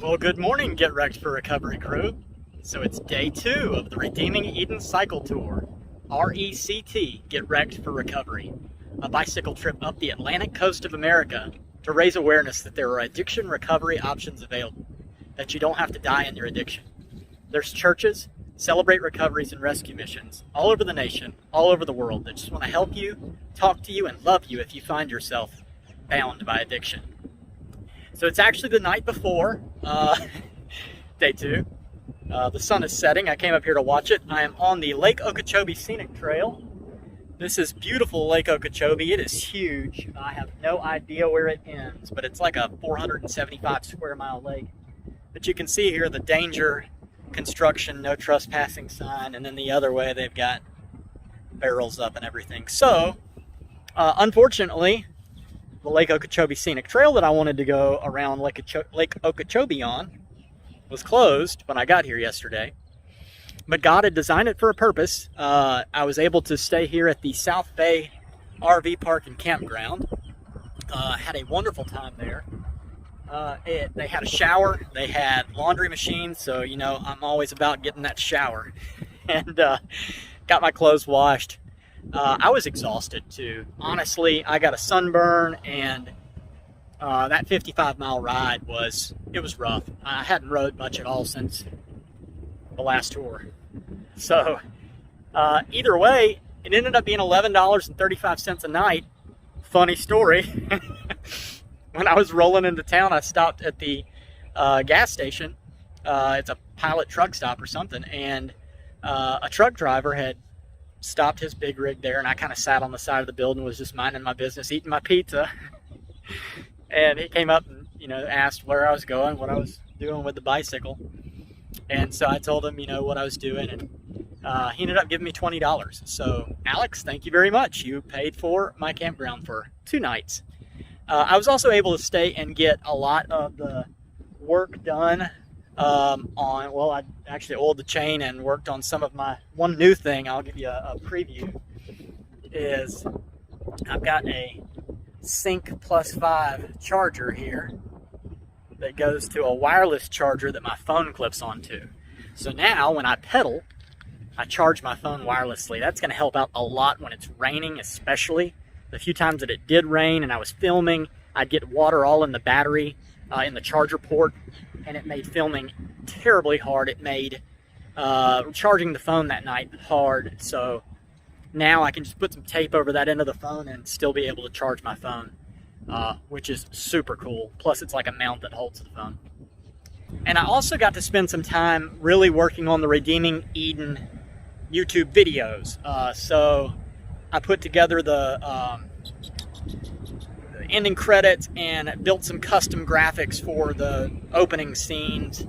Well, good morning, Get Wrecked for Recovery crew. So it's day 2 of the Redeeming Eden Cycle Tour, RECT, Get Wrecked for Recovery, a bicycle trip up the Atlantic coast of America to raise awareness that there are addiction recovery options available, that you don't have to die in your addiction. There's churches, celebrate recoveries, and rescue missions all over the nation, all over the world that just want to help you, talk to you, and love you if you find yourself bound by addiction. So it's actually the night before day 2. The sun is setting. I came up here to watch it. I am on the Lake Okeechobee Scenic Trail. This is beautiful Lake Okeechobee. It is huge. I have no idea where it ends, but it's like a 475 square mile lake. But you can see here the danger, construction, no trespassing sign, and then the other way they've got barrels up and everything. So, unfortunately, the Lake Okeechobee Scenic Trail that I wanted to go around Lake Okeechobee on was closed when I got here yesterday. But God had designed it for a purpose. I was able to stay here at the South Bay RV Park and Campground. Had a wonderful time there. They had a shower, they had laundry machines, so you know I'm always about getting that shower. And got my clothes washed. I was exhausted too. Honestly, I got a sunburn, and that 55-mile ride was rough. I hadn't rode much at all since the last tour. So either way, it ended up being $11.35 a night. Funny story. When I was rolling into town, I stopped at the gas station. It's a Pilot truck stop or something, and a truck driver had stopped his big rig there, and I kind of sat on the side of the building, was just minding my business, eating my pizza. And he came up and, you know, asked where I was going, what I was doing with the bicycle. And so I told him, you know, what I was doing, and he ended up giving me $20. So, Alex, thank you very much. You paid for my campground for 2 nights. I was also able to stay and get a lot of the work done I actually oiled the chain and worked on some of my, one new thing I'll give you a preview is I've got a Sync +5 charger here that goes to a wireless charger that my phone clips onto. So now when I pedal, I charge my phone wirelessly. That's going to help out a lot when it's raining, especially. The few times that it did rain and I was filming, I'd get water all in the battery, in the charger port, and it made filming terribly hard. It made charging the phone that night hard. So now I can just put some tape over that end of the phone and still be able to charge my phone, which is super cool. Plus it's like a mount that holds the phone. And I also got to spend some time really working on the Redeeming Eden YouTube videos. So I put together the ending credits and built some custom graphics for the opening scenes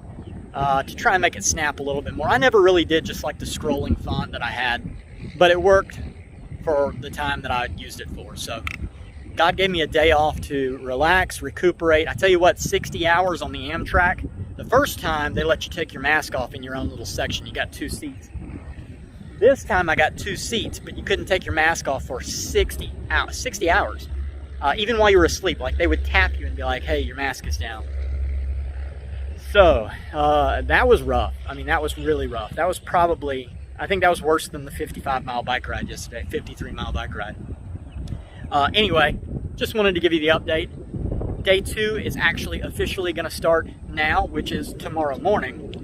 to try and make it snap a little bit more. I never really did just like the scrolling font that I had, but it worked for the time that I used it for. So God gave me a day off to relax, recuperate. I tell you what, 60 hours on the Amtrak. The first time they let you take your mask off in your own little section. You got 2 seats. This time I got 2 seats, but you couldn't take your mask off for 60 hours. Even while you were asleep, like they would tap you and be like, hey, your mask is down. So that was rough. I mean, that was really rough. That was probably, I think that was worse than the 55-mile bike ride yesterday, 53-mile bike ride. Anyway, just wanted to give you the update. Day 2 is actually officially going to start now, which is tomorrow morning.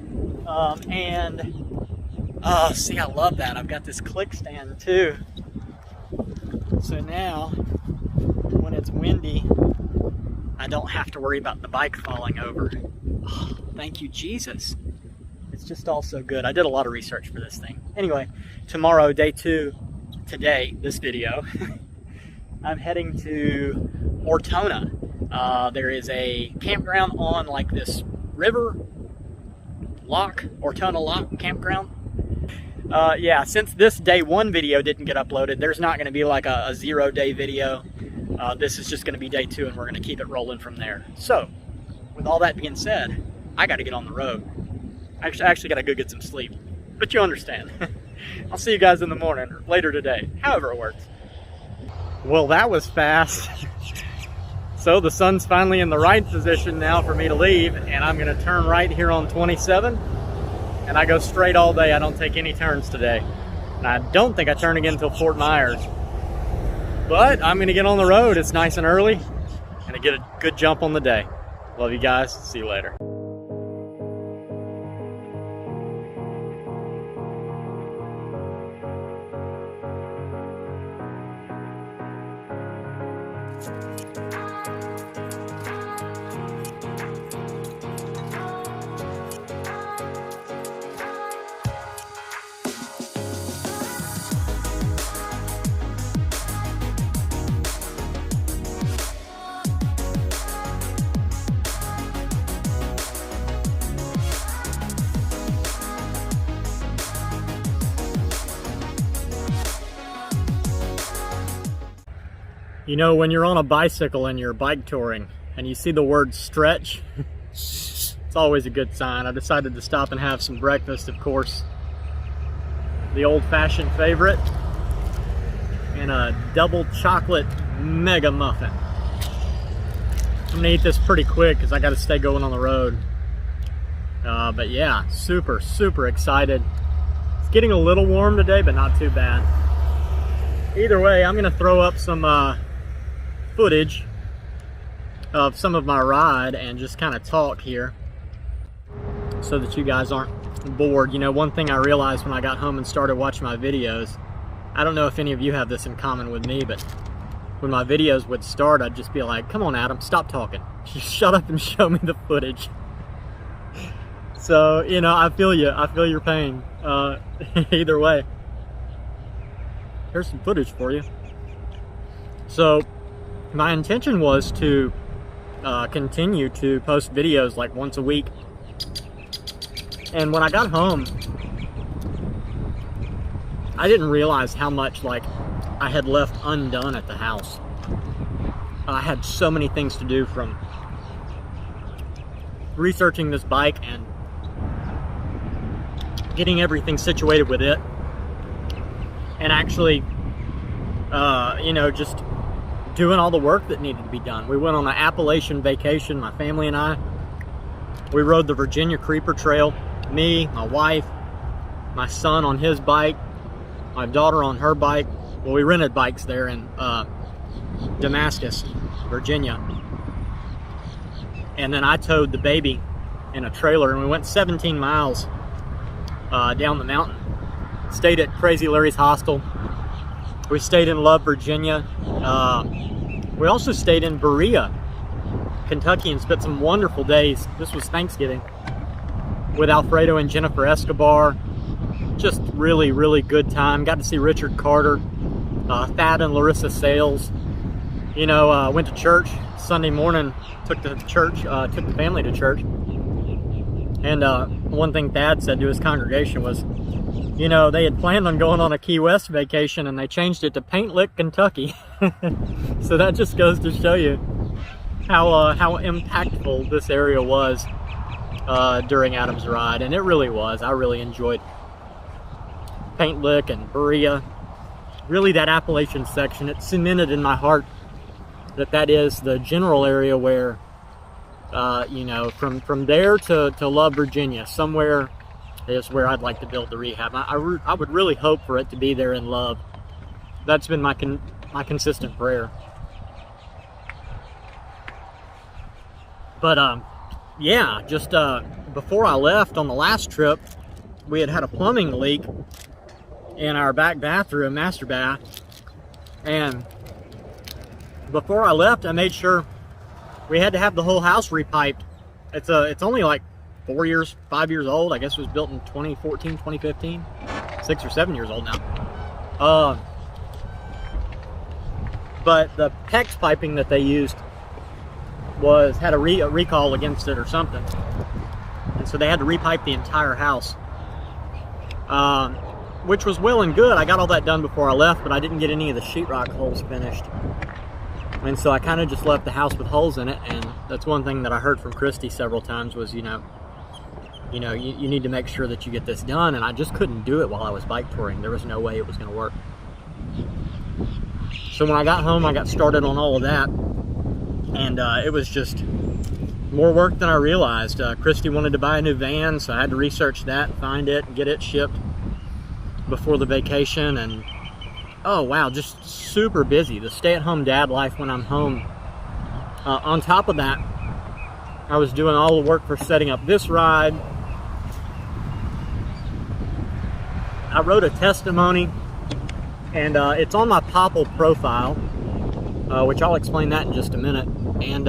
See, I love that. I've got this click stand too. So now, when it's windy, I don't have to worry about the bike falling over. Oh, thank you, Jesus. It's just all so good. I did a lot of research for this thing. Anyway, tomorrow, day 2, today, this video, I'm heading to Ortona. There is a campground on like this river, Ortona Lock Campground. Yeah, since this day 1 video didn't get uploaded, there's not going to be like a 0-day video. This is just going to be day 2, and we're going to keep it rolling from there. So, with all that being said, I got to get on the road. I actually got to go get some sleep. But you understand. I'll see you guys in the morning, or later today, however it works. Well, that was fast. So the sun's finally in the right position now for me to leave, and I'm gonna turn right here on 27, and I go straight all day. I don't take any turns today. And I don't think I turn again until Fort Myers. But I'm gonna get on the road. It's nice and early, and I get a good jump on the day. Love you guys, see you later. You know, when you're on a bicycle and you're bike touring and you see the word stretch, it's always a good sign. I decided to stop and have some breakfast, of course. The old-fashioned favorite, and a double chocolate mega muffin. I'm gonna eat this pretty quick because I gotta stay going on the road. But yeah, super, super excited. It's getting a little warm today, but not too bad. Either way, I'm gonna throw up some footage of some of my ride and just kind of talk here so that you guys aren't bored. You know, one thing I realized when I got home and started watching my videos, I don't know if any of you have this in common with me, but when my videos would start, I'd just be like, come on Adam, stop talking. Just shut up and show me the footage. So, you know, I feel you. I feel your pain. Either way, here's some footage for you. So my intention was to continue to post videos like once a week. And when I got home, I didn't realize how much like I had left undone at the house. I had so many things to do, from researching this bike and getting everything situated with it, and actually, you know, just doing all the work that needed to be done. We went on an Appalachian vacation, my family and I. We rode the Virginia Creeper Trail. Me, my wife, my son on his bike, my daughter on her bike. Well, we rented bikes there in Damascus, Virginia. And then I towed the baby in a trailer, and we went 17 miles down the mountain. Stayed at Crazy Larry's hostel. We stayed in Love, Virginia. We also stayed in Berea, Kentucky, and spent some wonderful days. This was Thanksgiving with Alfredo and Jennifer Escobar. Just really, really good time. Got to see Richard Carter, Thad and Larissa Sales. You know, went to church Sunday morning. Took the family to church. And one thing Thad said to his congregation was, you know, they had planned on going on a Key West vacation and they changed it to Paint Lick, Kentucky. So that just goes to show you how impactful this area was during Adam's ride. And it really was. I really enjoyed Paint Lick and Berea. Really, that Appalachian section, it cemented in my heart that is the general area where, you know, from there to Love, Virginia, somewhere is where I'd like to build the rehab. I would really hope for it to be there in Love. That's been my consistent prayer. But yeah, just before I left on the last trip, we had a plumbing leak in our back bathroom, master bath, and before I left, I made sure we had to have the whole house repiped. It's only like 5 years old. I guess it was built in 2014, 2015. 6 or 7 years old now. But the PEX piping that they used had a recall against it or something. And so they had to repipe the entire house. Which was well and good. I got all that done before I left, but I didn't get any of the sheetrock holes finished. And so I kind of just left the house with holes in it. And that's one thing that I heard from Christy several times was, you need to make sure that you get this done. And I just couldn't do it while I was bike touring. There was no way it was going to work. So when I got home, I got started on all of that. And it was just more work than I realized. Christy wanted to buy a new van, so I had to research that, find it, and get it shipped before the vacation. And oh wow, just super busy. The stay-at-home dad life when I'm home. On top of that, I was doing all the work for setting up this ride. I wrote a testimony, and it's on my Popple profile, which I'll explain that in just a minute. And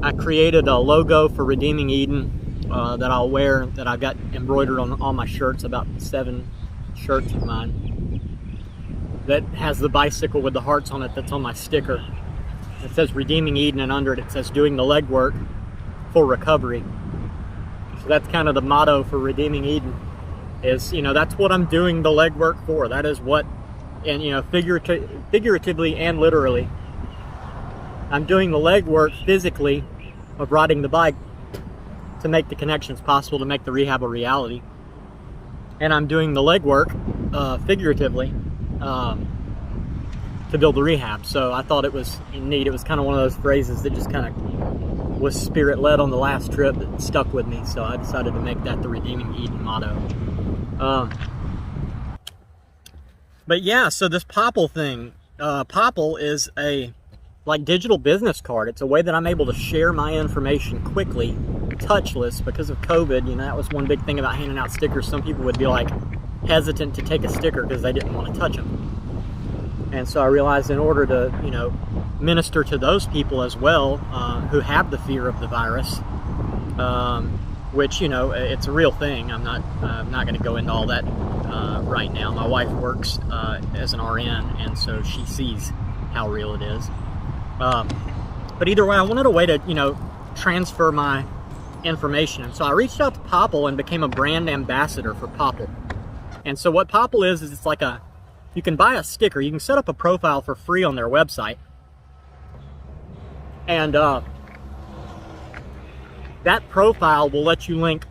I created a logo for Redeeming Eden that I'll wear, that I've got embroidered on all my shirts, about 7 shirts of mine, that has the bicycle with the hearts on it that's on my sticker. It says Redeeming Eden, and under it says doing the legwork for recovery. So that's kind of the motto for Redeeming Eden, is, you know, that's what I'm doing the legwork for. That is what, and you know, figuratively and literally, I'm doing the legwork physically of riding the bike to make the connections possible, to make the rehab a reality. And I'm doing the legwork figuratively to build the rehab. So I thought it was neat. It was kind of one of those phrases that just kind of was spirit-led on the last trip that stuck with me. So I decided to make that the Redeeming Eden motto. But yeah, so this Popple thing, Popple is a like digital business card. It's a way that I'm able to share my information quickly, touchless, because of COVID. You know, that was one big thing about handing out stickers. Some people would be like hesitant to take a sticker because they didn't want to touch them. And so I realized in order to, you know, minister to those people as well, who have the fear of the virus, which, you know, it's a real thing. I'm not going to go into all that right now. My wife works as an RN, and so she sees how real it is. But either way, I wanted a way to, you know, transfer my information. And so I reached out to Popple and became a brand ambassador for Popple. And so what Popple is it's like you can buy a sticker. You can set up a profile for free on their website. And that profile will let you link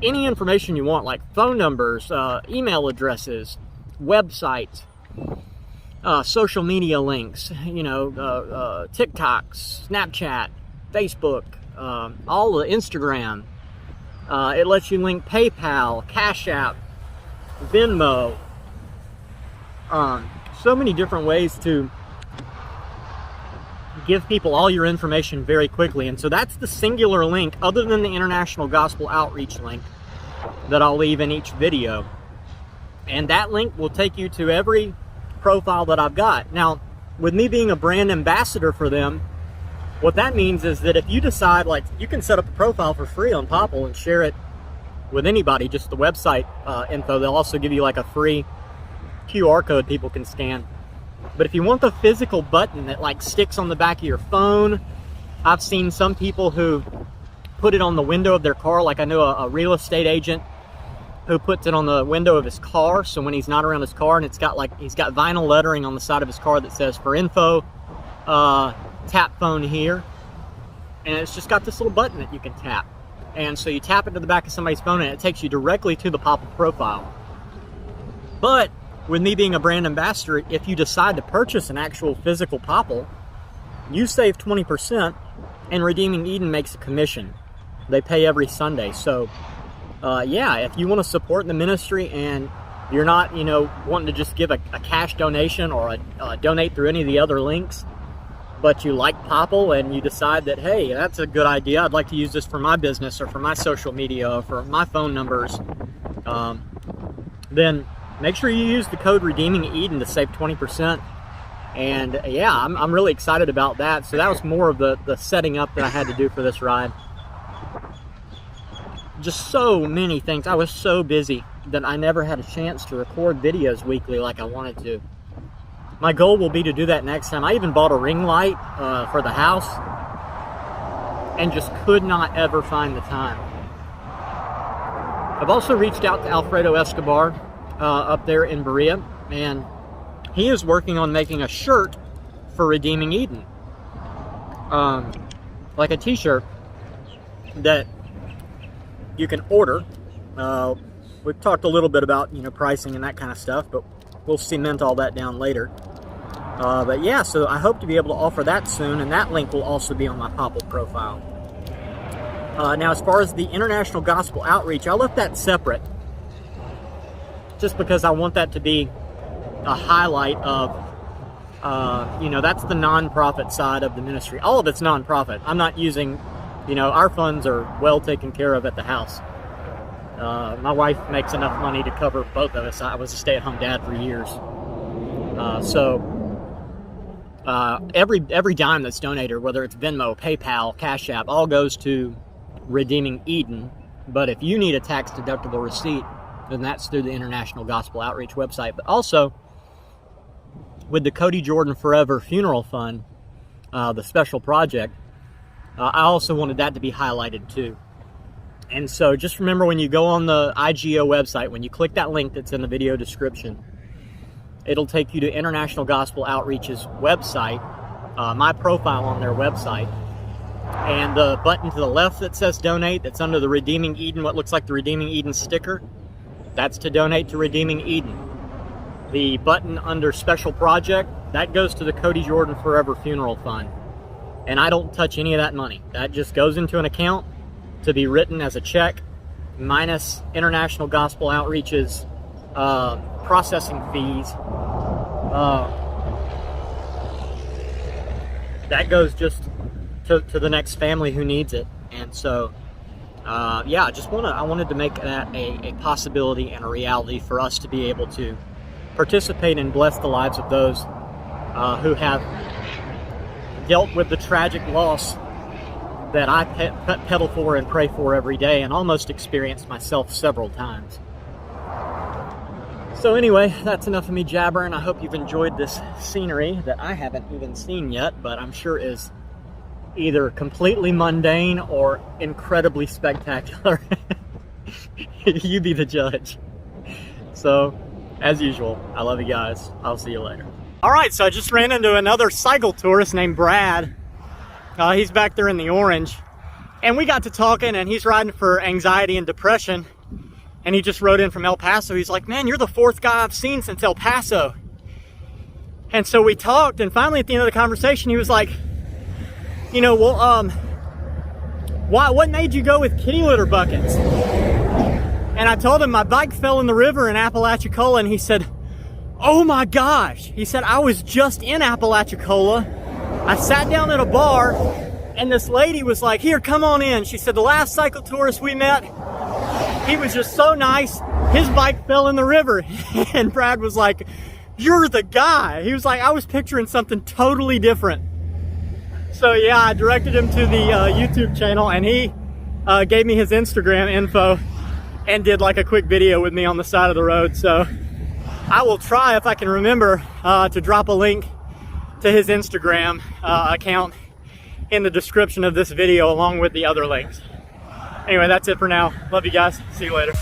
any information you want, like phone numbers, email addresses, websites, social media links, you know, TikToks, Snapchat, Facebook, all the Instagram. It lets you link PayPal, Cash App, Venmo. So many different ways to give people all your information very quickly. And so that's the singular link, other than the International Gospel Outreach link that I'll leave in each video. And that link will take you to every profile that I've got. Now, with me being a brand ambassador for them, what that means is that if you decide, like, you can set up a profile for free on Popple and share it with anybody, just the website info. They'll also give you like a free QR code people can scan. But if you want the physical button that like sticks on the back of your phone, I've seen some people who put it on the window of their car. Like I know a real estate agent who puts it on the window of his car, so when he's not around his car, and it's got like, he's got vinyl lettering on the side of his car that says, for info, tap phone here. And it's just got this little button that you can tap. And so you tap it to the back of somebody's phone and it takes you directly to the Popple profile. But with me being a brand ambassador, if you decide to purchase an actual physical Popple, you save 20%, and Redeeming Eden makes a commission. They pay every Sunday. So yeah, if you want to support the ministry and you're not, you know, wanting to just give a cash donation or donate through any of the other links, but you like Popple and you decide that, hey, that's a good idea, I'd like to use this for my business or for my social media or for my phone numbers, then make sure you use the code Redeeming Eden to save 20%. And yeah, I'm really excited about that. So that was more of the setting up that I had to do for this ride. Just so many things. I was so busy that I never had a chance to record videos weekly like I wanted to. My goal will be to do that next time. I even bought a ring light for the house and just could not ever find the time. I've also reached out to Alfredo Escobar up there in Berea, and he is working on making a shirt for Redeeming Eden. Like a t-shirt that you can order. We've talked a little bit about, you know, pricing and that kind of stuff, but we'll cement all that down later. But yeah, so I hope to be able to offer that soon, and that link will also be on my Popple profile. Now, as far as the International Gospel Outreach, I left that separate just because I want that to be a highlight of, you know, that's the nonprofit side of the ministry. All of it's nonprofit. I'm not using, you know, our funds are well taken care of at the house. My wife makes enough money to cover both of us. I was a stay-at-home dad for years. Every dime that's donated, whether it's Venmo, PayPal, Cash App, all goes to Redeeming Eden. But if you need a tax-deductible receipt, then that's through the International Gospel Outreach website. But also, with the Cody Jordan Forever Funeral Fund, the special project, I also wanted that to be highlighted too. And so just remember, when you go on the IGO website, when you click that link that's in the video description, it'll take you to International Gospel Outreach's website, my profile on their website, and the button to the left that says donate, that's under the Redeeming Eden, what looks like the Redeeming Eden sticker, that's to donate to Redeeming Eden. The button under Special Project, that goes to the Cody Jordan Forever Funeral Fund. And I don't touch any of that money. That just goes into an account to be written as a check, minus International Gospel Outreach's processing fees. That goes just to the next family who needs it. And so, yeah, I wanted to make that a possibility and a reality for us to be able to participate and bless the lives of those who have dealt with the tragic loss that I pedal for and pray for every day, and almost experienced myself several times. So anyway, that's enough of me jabbering. I hope you've enjoyed this scenery that I haven't even seen yet, but I'm sure is either completely mundane or incredibly spectacular. You be the judge. So, as usual, I love you guys. I'll see you later. All right, so I just ran into another cycle tourist named Brad. He's back there in the orange, and we got to talking, and he's riding for anxiety and depression, and he just rode in from El Paso. He's like, man, you're the fourth guy I've seen since El Paso. And so we talked, and finally at the end of the conversation, he was like, you know, well, what made you go with kitty litter buckets? And I told him my bike fell in the river in Apalachicola, and he said, oh my gosh. He said, I was just in Apalachicola. I sat down at a bar, and this lady was like, here, come on in. She said, the last cycle tourist we met, he was just so nice, his bike fell in the river. And Brad was like, you're the guy. He was like, I was picturing something totally different. So yeah, I directed him to the YouTube channel, and he gave me his Instagram info and did like a quick video with me on the side of the road. So I will try, if I can remember, to drop a link to his Instagram account in the description of this video, along with the other links. Anyway, that's it for now. Love you guys. See you later.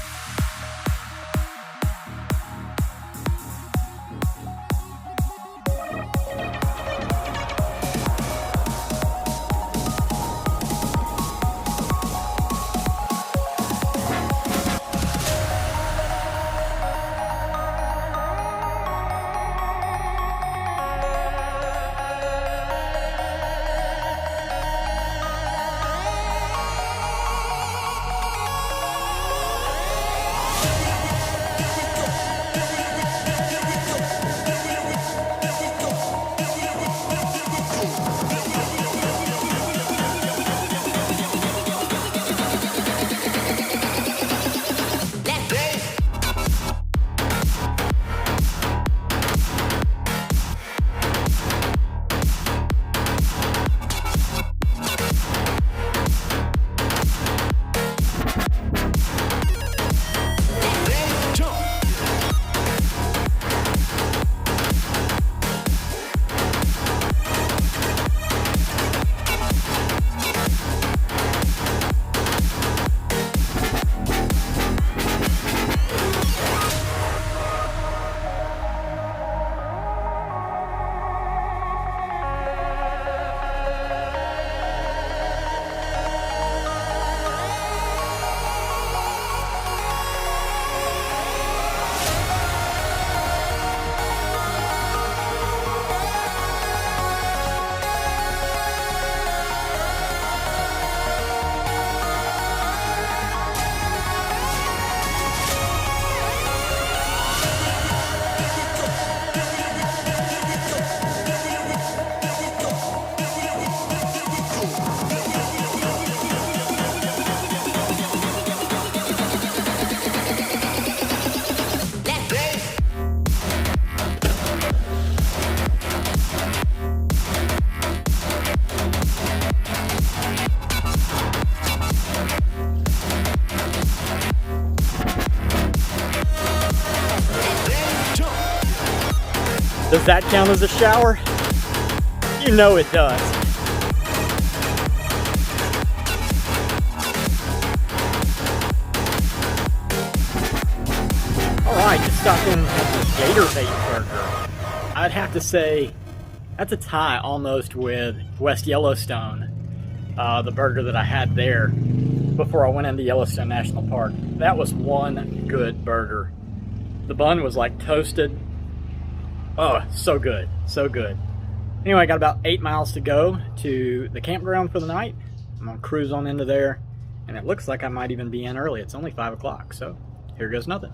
Does that count as a shower? You know it does. Alright, just stopped in at this Gator Bait Burger. I'd have to say that's a tie almost with West Yellowstone, the burger that I had there before I went into Yellowstone National Park. That was one good burger. The bun was like toasted. Oh, so good, so good. Anyway, I got about 8 miles to go to the campground for the night. I'm gonna cruise on into there, and it looks like I might even be in early. It's only 5 o'clock, so here goes nothing.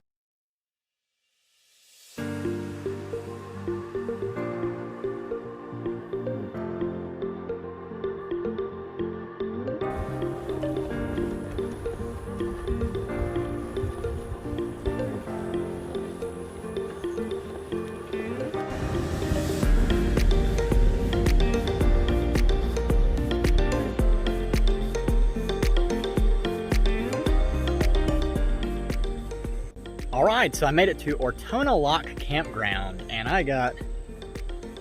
Alright, so I made it to Ortona Lock Campground, and I got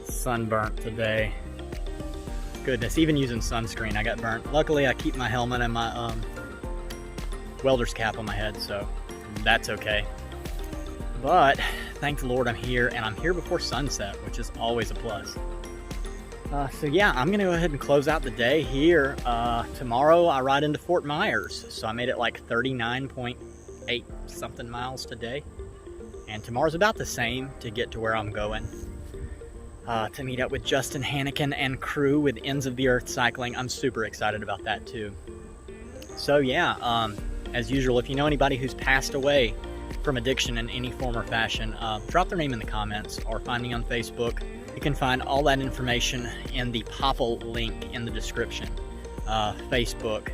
sunburnt today. Goodness, even using sunscreen I got burnt. Luckily I keep my helmet and my welder's cap on my head, so that's okay. But thank the Lord I'm here, and I'm here before sunset, which is always a plus. So yeah, I'm gonna go ahead and close out the day here. Tomorrow I ride into Fort Myers, so I made it like 39.8 something miles today, and tomorrow's about the same to get to where I'm going, to meet up with Justin Hannikin and crew with Ends of the Earth Cycling. I'm super excited about that too. So yeah, as usual, if you know anybody who's passed away from addiction in any form or fashion, drop their name in the comments or find me on Facebook. You can find all that information in the Popple link in the description. Facebook,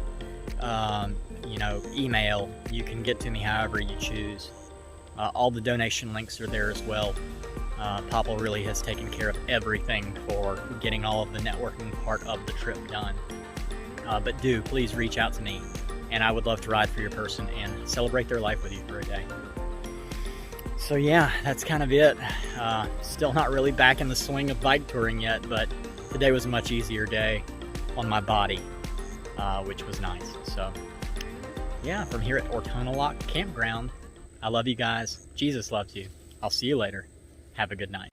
you know, email, you can get to me however you choose. All the donation links are there as well. Popple really has taken care of everything for getting all of the networking part of the trip done. But do please reach out to me, and I would love to ride for your person and celebrate their life with you for a day. So yeah, that's kind of it. Still not really back in the swing of bike touring yet, but today was a much easier day on my body, which was nice. So yeah, from here at Ortona Lock Campground, I love you guys. Jesus loves you. I'll see you later. Have a good night.